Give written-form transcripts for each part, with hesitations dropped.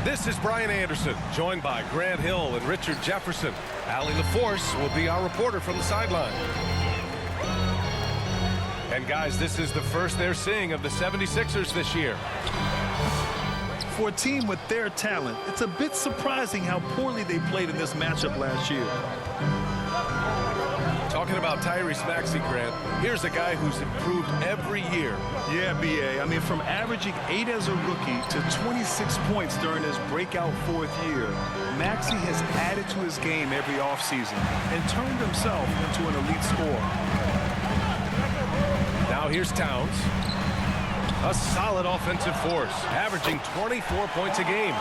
This is Brian Anderson, joined by Grant Hill and Richard Jefferson. Allie LaForce will be our reporter from the sideline. And guys, this is the first they're seeing of the 76ers this year. For a team with their talent, it's a bit surprising how poorly they played in this matchup last year. Talking about Tyrese Maxey, Grant, here's a guy who's improved every year. Yeah, B.A. I mean, from averaging 8 as a rookie to 26 points during his breakout 4th year, Maxey has added to his game every offseason and turned himself into an elite scorer. Now here's Towns. A solid offensive force, averaging 24 points a game.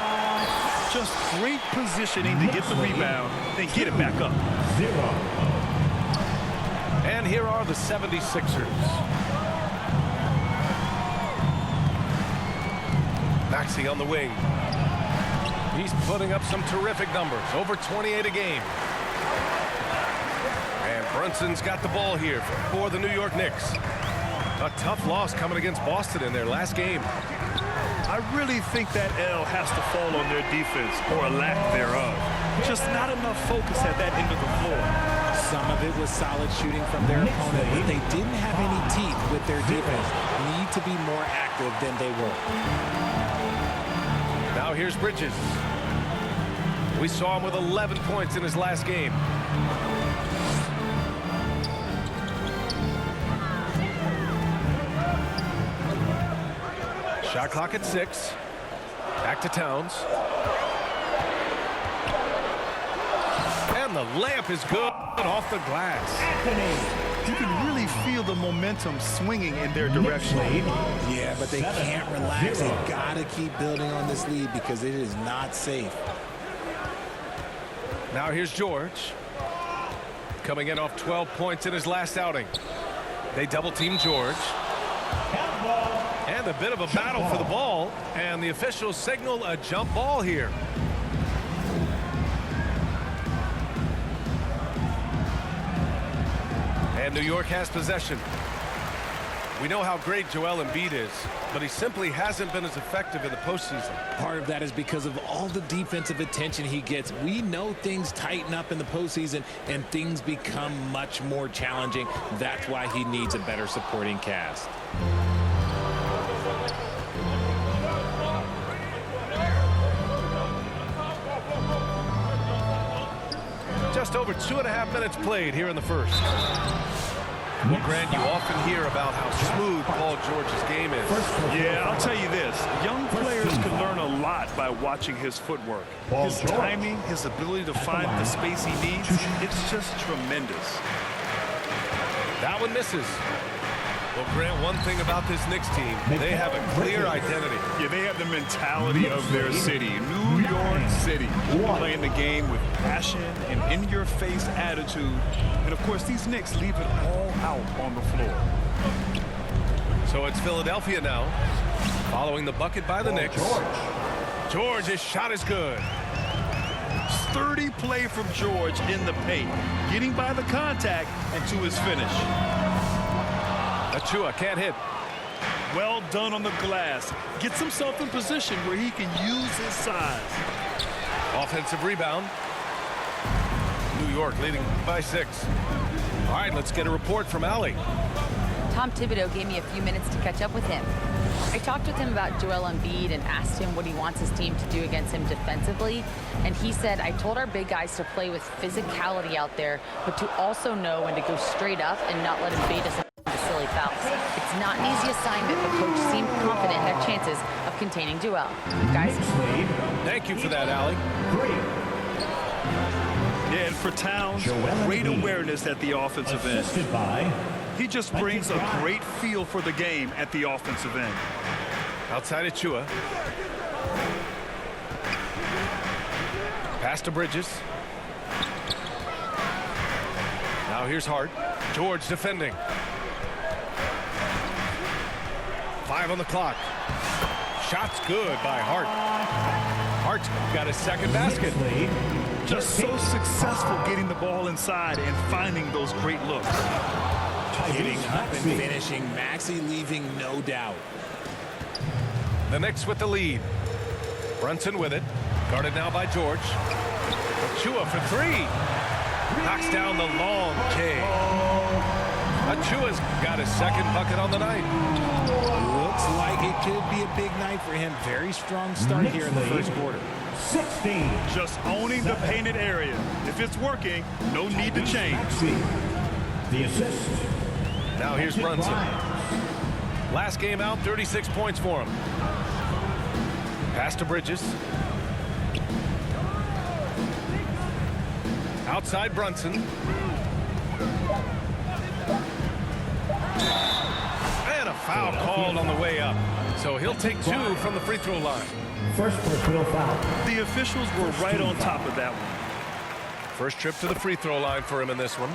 Just great positioning to get the rebound, then get it back up. And here are the 76ers. Maxey on the wing. He's putting up some terrific numbers, over 28 a game. And Brunson's got the ball here for the New York Knicks. A tough loss coming against Boston in their last game. I really think that L has to fall on their defense, or a lack thereof. Just not enough focus at that end of the floor. Some of it was solid shooting from their opponent, but they didn't have any teeth with their defense. Need to be more active than they were. Now here's Bridges. We saw him with 11 points in his last game. Shot clock at 6. Back to Towns. And the layup is good off the glass. You can really feel the momentum swinging in their direction. Yeah, but they can't relax. They gotta keep building on this lead because it is not safe. Now here's George. Coming in off 12 points in his last outing. They double team George. And a bit of a battle for the ball. And the officials signal a jump ball here. And New York has possession. We know how great Joel Embiid is, but he simply hasn't been as effective in the postseason. Part of that is because of all the defensive attention he gets. We know things tighten up in the postseason and things become much more challenging. That's why he needs a better supporting cast. Just over 2.5 minutes played here in the first. Well, Grant, you often hear about how smooth Paul George's game is. Yeah, I'll tell you this. Young players can learn a lot by watching his footwork. His timing, his ability to find the space he needs, it's just tremendous. That one misses. Well, Grant, one thing about this Knicks team, they have a clear identity. Yeah, they have the mentality of their city, New York City. Playing the game with passion and in-your-face attitude. And, of course, these Knicks leave it all out on the floor. So it's Philadelphia now, following the bucket by the Knicks. George, his shot is good. Sturdy play from George in the paint, getting by the contact and to his finish. Achua can't hit. Well done on the glass. Gets himself in position where he can use his size. Offensive rebound. New York leading by 6. All right, let's get a report from Allie. Tom Thibodeau gave me a few minutes to catch up with him. I talked with him about Joel Embiid and asked him what he wants his team to do against him defensively. And he said, I told our big guys to play with physicality out there, but to also know when to go straight up and not let him bait us into silly fouls. It's not an easy assignment, but coach seemed confident in their chances of containing Joel. Guys? Thank you for that, Allie. Yeah, and for Towns, great awareness at the offensive end. He just brings a great feel for the game at the offensive end. Outside Achua. Pass to Bridges. Now here's Hart. George defending. 5 on the clock. Shot's good by Hart. Hart's got his second basket. Just so successful getting the ball inside and finding those great looks. Getting up and finishing. Maxey leaving no doubt. The Knicks with the lead. Brunson with it. Guarded now by George. Achua for three. Knocks down the long K. Achua's got his second bucket on the night. Looks like it could be a big night for him. Very strong start here in the first quarter. 16. Just owning the painted area. If it's working, no need to change. The assist. Now here's Brunson. Last game out, 36 points for him. Pass to Bridges. Outside Brunson. And a foul called on the way up. So he'll take two from the free throw line. First personal foul. The officials were right on top of that one. First trip to the free throw line for him in this one.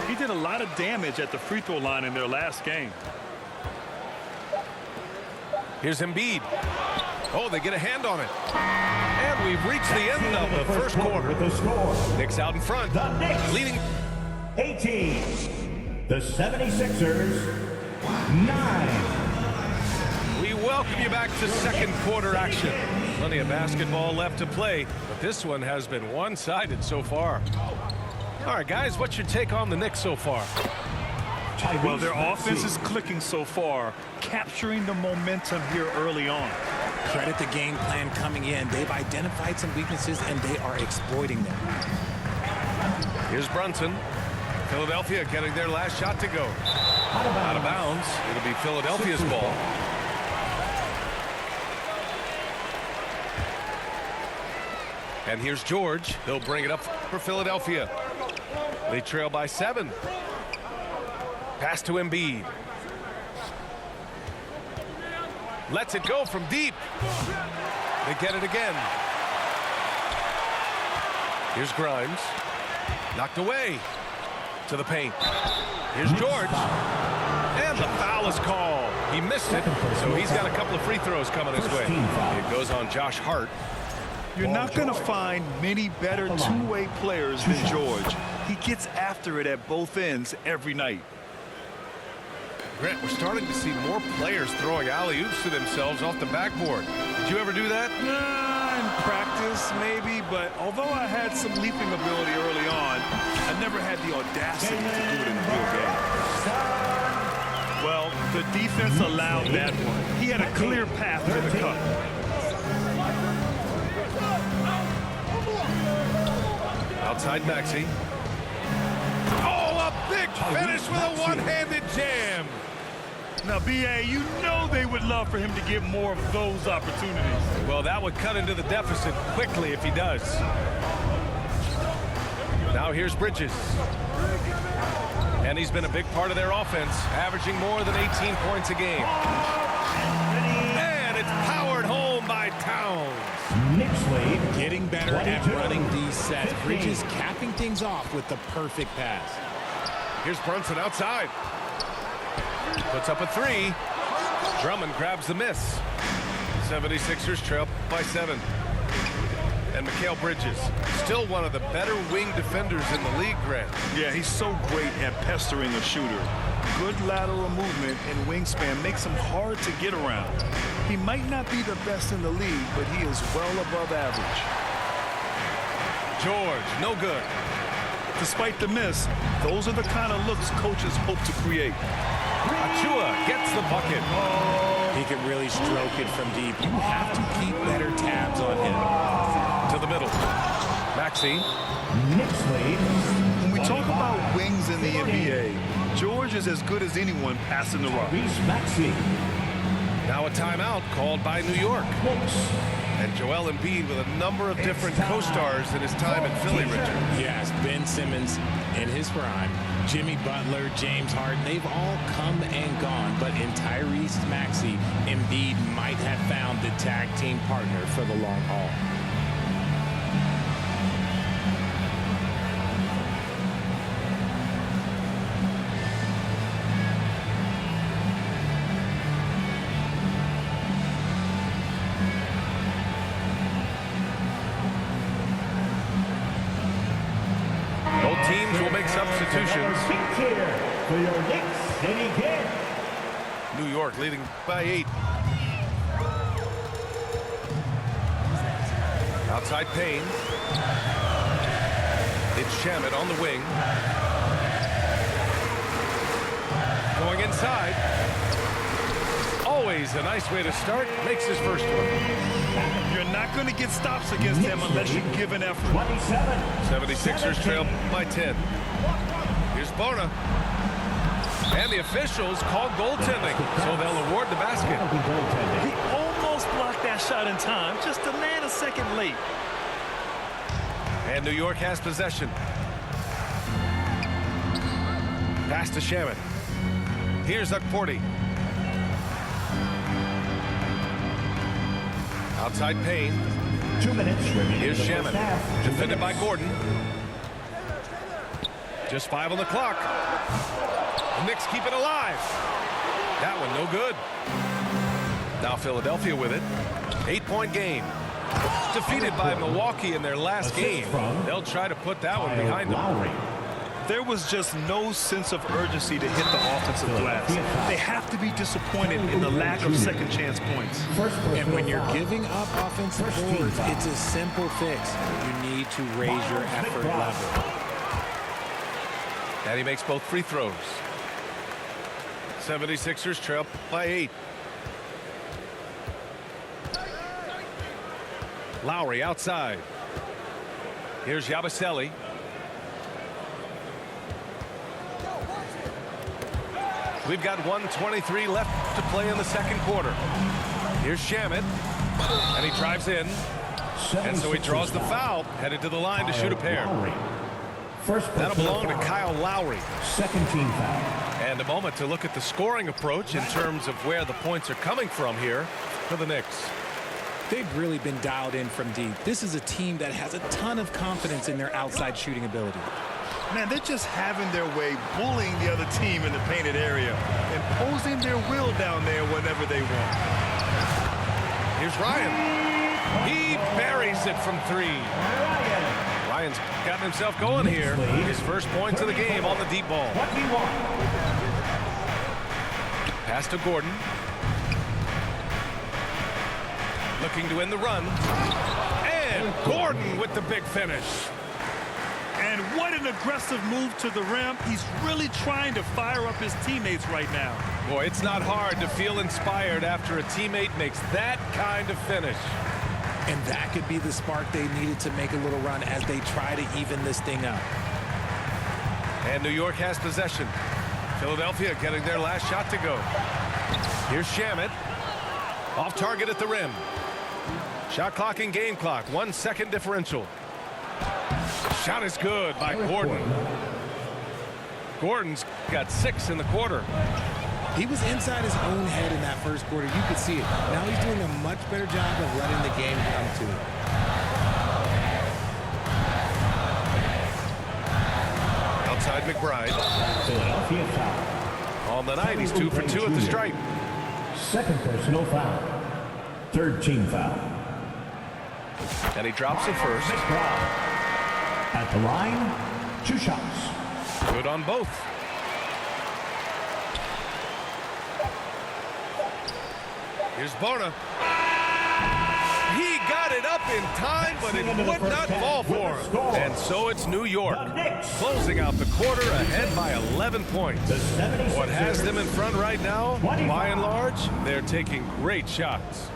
He did a lot of damage at the free throw line in their last game. Here's Embiid. Oh, they get a hand on it. And we've reached the end of the first quarter. With the score. Knicks out in front. The Knicks Leading 18. The 76ers 9. We welcome you back to second quarter action. Plenty of basketball left to play, but this one has been one-sided so far. All right, guys, what's your take on the Knicks so far? Well, their offense is clicking so far, capturing the momentum here early on. Credit the game plan coming in. They've identified some weaknesses, and they are exploiting them. Here's Brunson. Philadelphia getting their last shot to go. Out of bounds. It'll be Philadelphia's ball. And here's George. He'll bring it up for Philadelphia. They trail by 7. Pass to Embiid. Lets it go from deep. They get it again. Here's Grimes. Knocked away to the paint. Here's George. And the foul is called. He missed it, so he's got a couple of free throws coming his way. It goes on Josh Hart. You're not going to find many better two-way players than George. He gets after it at both ends every night. Grant, we're starting to see more players throwing alley-oops to themselves off the backboard. Did you ever do that? In practice, maybe, but although I had some leaping ability early on, I never had the audacity to do it in the real game. Well, the defense allowed that one. He had a clear path to the cup. Outside Maxey. Oh, a big finish with a one-handed jam. Now, B.A., you know they would love for him to get more of those opportunities. Well, that would cut into the deficit quickly if he does. Now here's Bridges. And he's been a big part of their offense, averaging more than 18 points a game. And it's powered home by Towns. Knicks lead. Getting better at running these sets. Bridges capping things off with the perfect pass. Here's Brunson outside. Puts up a 3. Drummond grabs the miss. 76ers trail by 7. And Mikal Bridges, still one of the better wing defenders in the league, Grant. Yeah, he's so great at pestering a shooter. Good lateral movement and wingspan makes him hard to get around. He might not be the best in the league, but he is well above average. George, no good. Despite the miss, those are the kind of looks coaches hope to create. Achua gets the bucket. He can really stroke it from deep. You have to keep better tabs on him. To the middle. Maxey. Knicks lead. When we talk about wings in the NBA, George is as good as anyone passing the rock. Maxey. Now a timeout called by New York. And Joel Embiid with a number of different co-stars in his time in Philly, Richard. Yes, Ben Simmons in his prime, Jimmy Butler, James Harden, they've all come and gone. But in Tyrese Maxey, Embiid might have found the tag team partner for the long haul. Teams will make substitutions. For your Knicks, City Kid. New York leading by 8. Outside Payne. It's Shamet on the wing. Going inside. Always a nice way to start. Makes his first one. You're not going to get stops against him unless you give an effort. 76ers trail by 10. Here's Bona. And the officials call goaltending, so they'll award the basket. He almost blocked that shot in time, just a nanosecond late. And New York has possession. Pass to Shamet. Here's Ukporti. Outside Payne. 2 minutes remaining. Here's in the Shamet. first half. 2 Defended by minutes. Gordon. Just 5 on the clock. The Knicks keep it alive. That one no good. Now Philadelphia with it. 8-point game. Defeated by Milwaukee in their last game. They'll try to put that one behind them. Lowry. There was just no sense of urgency to hit the offensive glass. They have to be disappointed in the lack of second chance points. And when you're giving up offensive boards, it's a simple fix. You need to raise your effort level. And he makes both free throws. 76ers trail by 8. Lowry outside. Here's Yabusele. We've got 1:23 left to play in the second quarter. Here's Shamet. And he drives in. And so he draws the foul. Headed to the line to shoot a pair. That'll belong to Kyle Lowry. Second team foul. And a moment to look at the scoring approach in terms of where the points are coming from here for the Knicks. They've really been dialed in from deep. This is a team that has a ton of confidence in their outside shooting ability. Man, they're just having their way, bullying the other team in the painted area, imposing their will down there whenever they want. Here's Ryan. He buries it from 3. Ryan's gotten himself going here. His first points of the game on the deep ball. What do you want? Pass to Gordon. Looking to end the run. And Gordon with the big finish. And what an aggressive move to the rim. He's really trying to fire up his teammates right now. Boy, it's not hard to feel inspired after a teammate makes that kind of finish. And that could be the spark they needed to make a little run as they try to even this thing up. And New York has possession. Philadelphia getting their last shot to go. Here's Shamet. Off target at the rim. Shot clock and game clock. 1 second differential. Shot is good by Gordon. Gordon's got 6 in the quarter. He was inside his own head in that first quarter. You could see it. Now he's doing a much better job of letting the game come to him. Outside McBride. Philadelphia foul. On the night, he's 2 for 2 at the stripe. Second personal foul. Third team foul. And he drops it first. At the line, 2 shots. Good on both. Here's Bona. He got it up in time, but it would not fall for him. And so it's New York, closing out the quarter ahead by 11 points. What has them in front right now, by and large, they're taking great shots.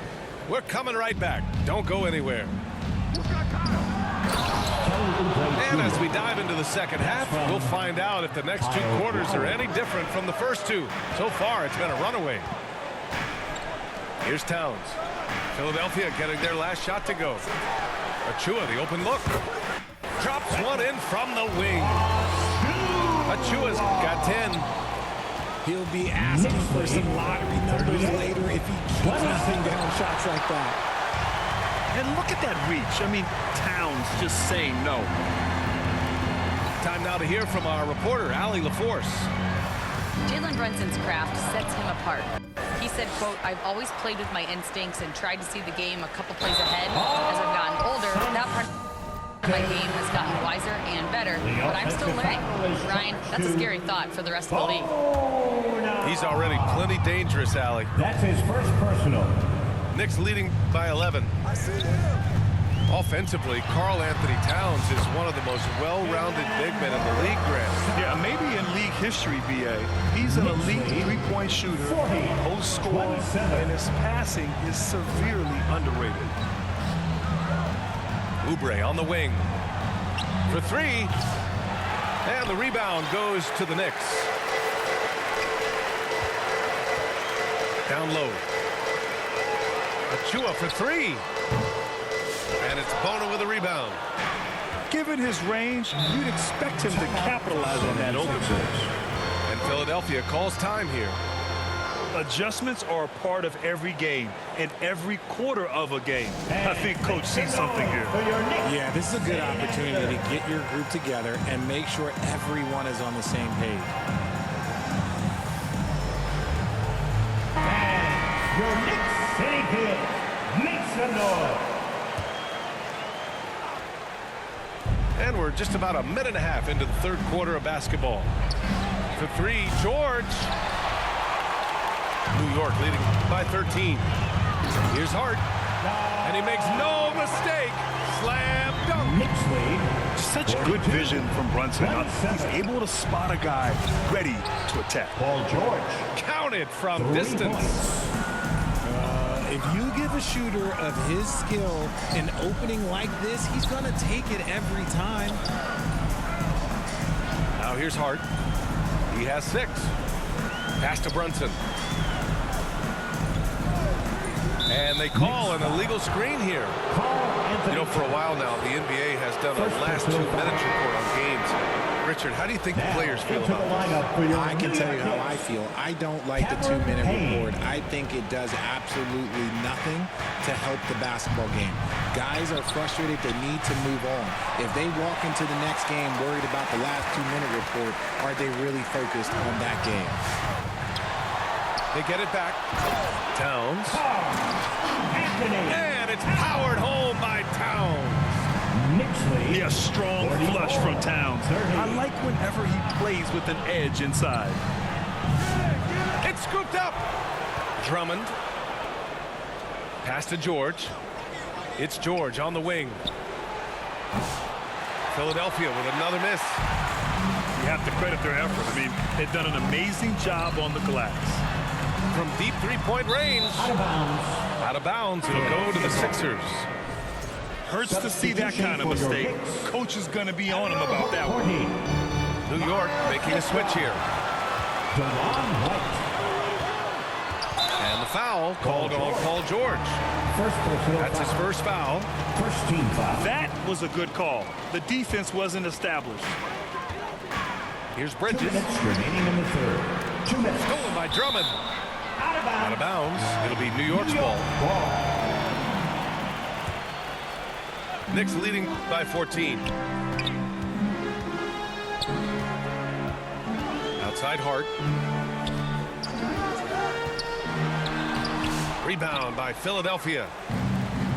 We're coming right back. Don't go anywhere. And as we dive into the second half, we'll find out if the next 2 quarters are any different from the first 2. So far, it's been a runaway. Here's Towns. Philadelphia getting their last shot to go. Achua, the open look. Drops one in from the wing. Achua's got 10. He'll be asking for some lottery numbers later if he keeps knocking down shots like that. And look at that reach. I mean, Towns just saying no. Time now to hear from our reporter, Allie LaForce. Jalen Brunson's craft sets him apart. He said, quote, "I've always played with my instincts and tried to see the game a couple plays ahead. As I've gotten older, that part of my game has gotten wiser and better, but I'm still learning." Ryan, that's a scary thought for the rest of the league. He's already plenty dangerous, Allie. That's his first personal. Knicks leading by 11. Offensively, Karl Anthony Towns is one of the most well-rounded big men in the league, Grant. Yeah, maybe in league history, B.A. He's an elite three-point shooter, post scorer, and his passing is severely underrated. Oubre on the wing for three. And the rebound goes to the Knicks. Down low. Achua for three. And it's Bona with a rebound. Given his range, you'd expect him to capitalize on that overboard. And Philadelphia calls time here. Adjustments are a part of every game and every quarter of a game. I think Coach sees something here. Yeah, this is a good opportunity to get your group together and make sure everyone is on the same page. Your Knicks City Kid. Make some noise. And we're just about a minute and a half into the third quarter of basketball. For three, George. New York leading by 13. Here's Hart. And he makes no mistake. Slam dunk. Knicks lead. Such good vision from Brunson. He's able to spot a guy ready to attack. Paul George. Counted from 3 distance. points. If you give a shooter of his skill an opening like this, he's going to take it every time. Now here's Hart. He has 6. Pass to Brunson. And they call an illegal screen here. You know, for a while now, the NBA has done a last 2 minutes report on games. Richard, how do you think the players feel about this? I can tell you how I feel. I don't like the 2-minute report. I think it does absolutely nothing to help the basketball game. Guys are frustrated. They need to move on. If they walk into the next game worried about the last 2-minute report, are they really focused on that game? They get it back. Towns. And it's powered home by Towns. Yeah, strong flush from Towns. I like whenever he plays with an edge inside. It's scooped up. Drummond. Pass to George. It's George on the wing. Philadelphia with another miss. You have to credit their effort. I mean, they've done an amazing job on the glass. From deep three-point range. Out of bounds. Out of bounds. It'll go to the Sixers. Hurts to see that kind of mistake. Coach is going to be on him about that one. New York making a switch here. And the foul called on Paul George. That's his first foul. First team foul. That was a good call. The defense wasn't established. Here's 2 Bridges. minutes remaining in the third. 2 minutes. Stolen by Drummond. Out of bounds. It'll be New York's ball. Knicks leading by 14. Outside Hart. Rebound by Philadelphia.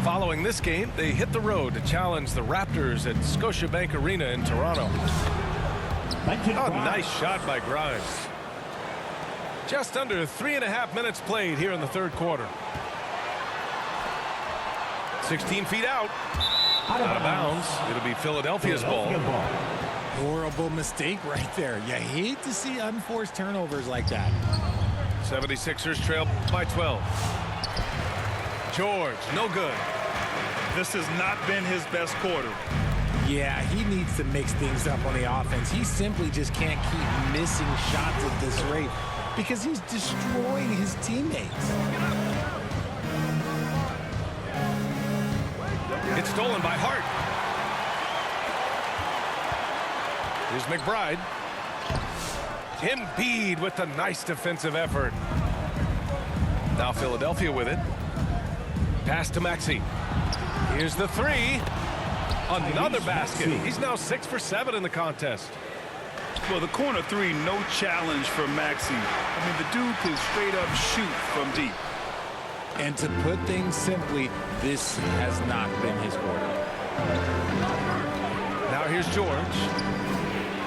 Following this game, they hit the road to challenge the Raptors at Scotiabank Arena in Toronto. Oh, nice shot by Grimes. Just under 3.5 minutes played here in the third quarter. 16 feet out. Out of bounds. It'll be Philadelphia's ball. Horrible mistake right there. You hate to see unforced turnovers like that. 76ers trail by 12. George, no good. This has not been his best quarter. Yeah, he needs to mix things up on the offense. He simply just can't keep missing shots at this rate because he's destroying his teammates. It's stolen by Hart. Here's McBride. Embiid with a nice defensive effort. Now Philadelphia with it. Pass to Maxey. Here's the three. Another basket. He's now 6 for 7 in the contest. Well, the corner three, no challenge for Maxey. I mean, the dude can straight up shoot from deep. And to put things simply, this has not been his quarter. Now here's George.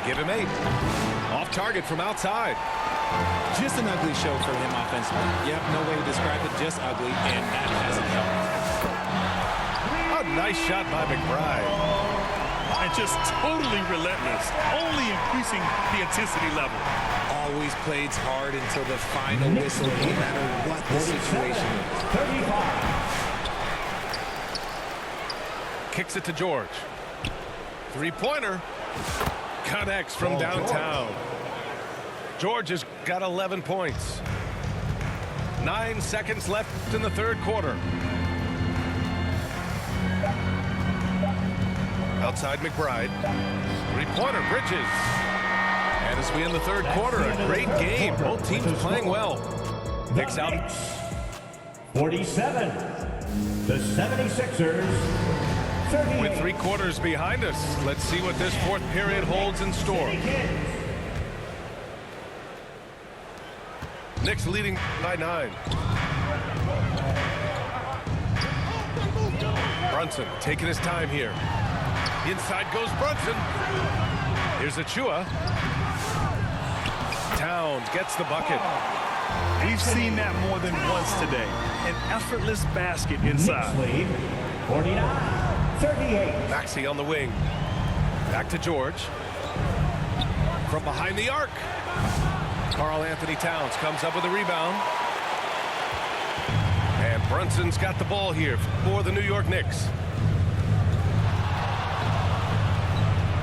Give him 8. Off target from outside. Just an ugly show for him offensively. Yep, no way to describe it, just ugly, and that hasn't helped. nice shot by McBride. And just totally relentless, only increasing the intensity level. Always plays hard until the final whistle, no matter what the situation is. 35. Kicks it to George. Three-pointer. Connects from downtown. George has got 11 points. 9 seconds left in the third quarter. Outside McBride. Three-pointer, Bridges. And as we end the third quarter, a great game. Both teams playing well. Knicks out. 47. The 76ers. 38. With 3 quarters behind us, let's see what this fourth period holds in store. Knicks leading by 9. Brunson taking his time here. Inside goes Brunson. Here's Achua. Towns gets the bucket. We've seen that more than once today. An effortless basket inside. Knicks lead 49-38. Maxey on the wing. Back to George. From behind the arc. Karl Anthony Towns comes up with a rebound. And Brunson's got the ball here for the New York Knicks.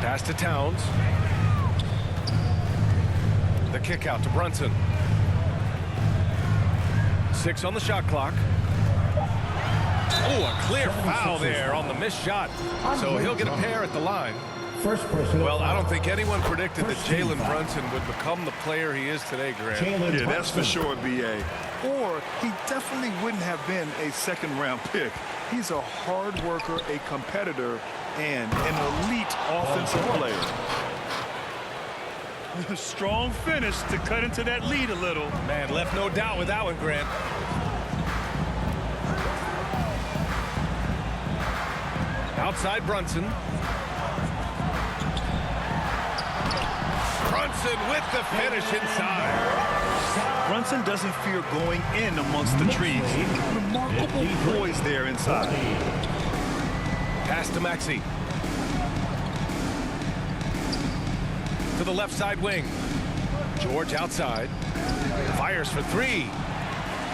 Pass to Towns. The kick out to Brunson. 6 on the shot clock. Oh, a clear foul there on the missed shot. So he'll get a pair at the line. First personal Well, I foul. don't think anyone predicted that First team Jalen foul. Brunson would become the player he is today, Grant. Jalen Yeah, that's for Brunson. sure, B.A. Or he definitely wouldn't have been a second-round pick. He's a hard worker, a competitor, and an elite offensive player. Strong finish to cut into that lead a little. Man, left no doubt with that one, Grant. Outside Brunson. Brunson with the finish inside. Brunson doesn't fear going in amongst the trees. Remarkable poise there inside. Pass to Maxey. To the left side wing. George outside. Fires for 3.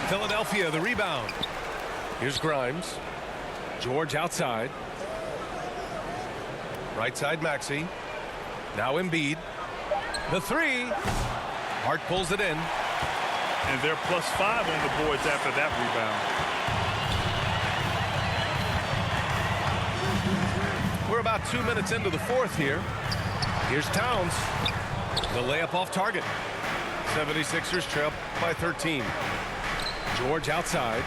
Philadelphia the rebound. Here's Grimes. George outside. Right side Maxey. Now Embiid. The 3. Hart pulls it in. And they're +5 on the boards after that rebound. We're about 2 minutes into the fourth here. Here's Towns. The layup off target. 76ers trail by 13. George outside.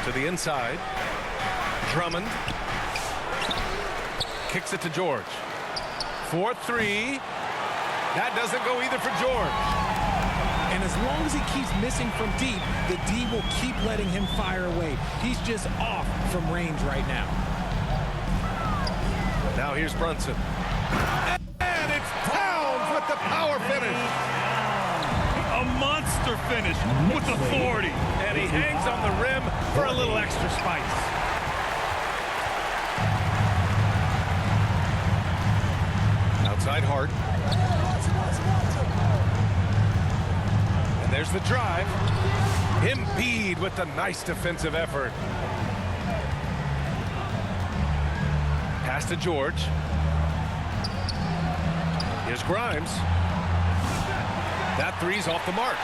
To the inside. Drummond. Kicks it to George. 4-3. That doesn't go either for George. And as long as he keeps missing from deep, the D will keep letting him fire away. He's just off from range right now. Now here's Brunson. And it's Towns with the power finish. A monster finish with authority. And he hangs on the rim for a little extra spice. Outside Hart. And there's the drive. Embiid with the nice defensive effort. Pass to George. Here's Grimes. That 3's off the mark.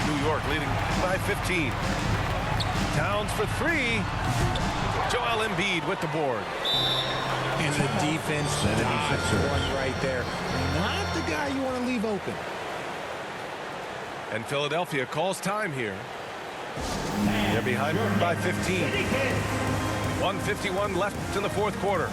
New York leading by 15. Towns for 3. Joel Embiid with the board. And the defense dodged one right there. Not the guy you want to leave open. And Philadelphia calls time here. They're behind by 15. 1:51 left in the fourth quarter.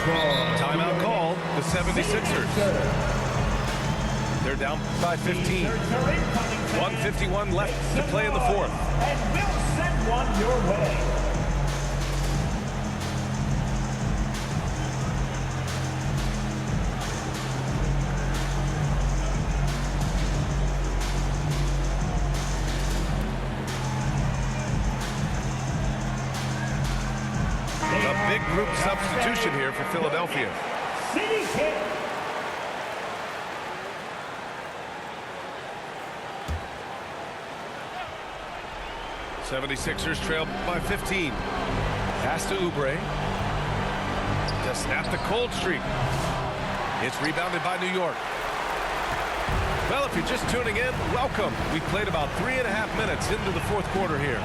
Timeout called, the 76ers. They're down by 15. 1:51 left to play in the fourth. And we'll send one your way. A big group substitution here for Philadelphia. City kick. 76ers trail by 15. Pass to Oubre. To snap the cold streak. It's rebounded by New York. Well, if you're just tuning in, welcome. We played about 3.5 minutes into the fourth quarter here.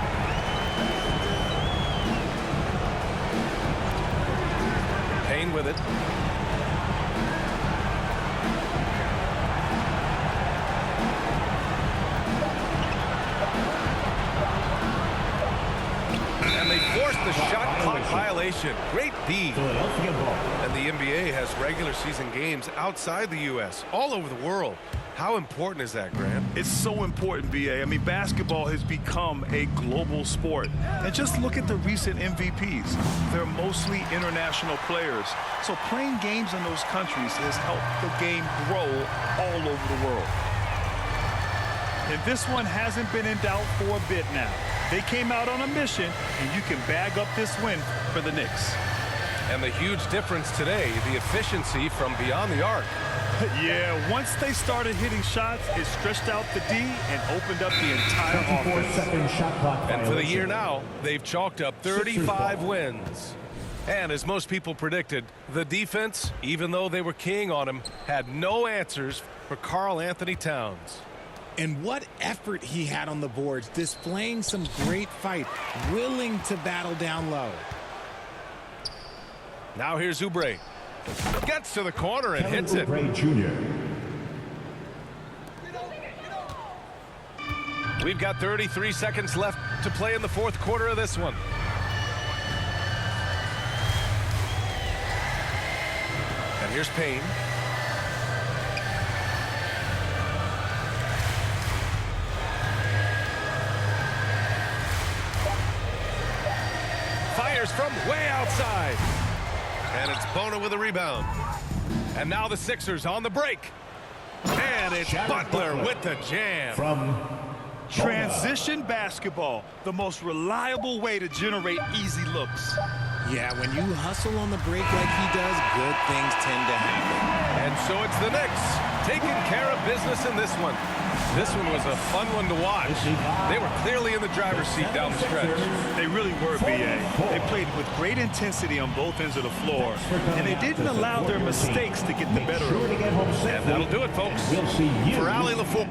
Payne with it. And they forced the shot clock violation. Great D. Philadelphia ball. And the NBA has regular season games outside the U.S., all over the world. How important is that, Grant? It's so important, B.A. I mean, basketball has become a global sport. And just look at the recent MVPs. They're mostly international players. So playing games in those countries has helped the game grow all over the world. And this one hasn't been in doubt for a bit now. They came out on a mission, and you can bag up this win for the Knicks. And the huge difference today, the efficiency from beyond the arc. Yeah, once they started hitting shots, it stretched out the D and opened up the entire offense. 24-second shot clock And for the year violation. now, they've chalked up 35 wins. And as most people predicted, the defense, even though they were keying on him, had no answers for Karl Anthony Towns. And what effort he had on the boards, displaying some great fight, willing to battle down low. Now here's Oubre. Gets to the corner and hits it. Oubre Jr. We've got 33 seconds left to play in the fourth quarter of this one. And here's Payne. Fires from way outside. And it's Bona with a rebound. And now the Sixers on the break. And it's Butler with the jam. From Transition basketball, the most reliable way to generate easy looks. Yeah, when you hustle on the break like he does, good things tend to happen. And so it's the Knicks taking care of business in this one. This one was a fun one to watch. They were clearly in the driver's seat down the stretch. They really were, B.A. They played with great intensity on both ends of the floor, and they didn't allow their mistakes to get the better of them. And that'll do it, folks. We'll see you For Ali LaFour.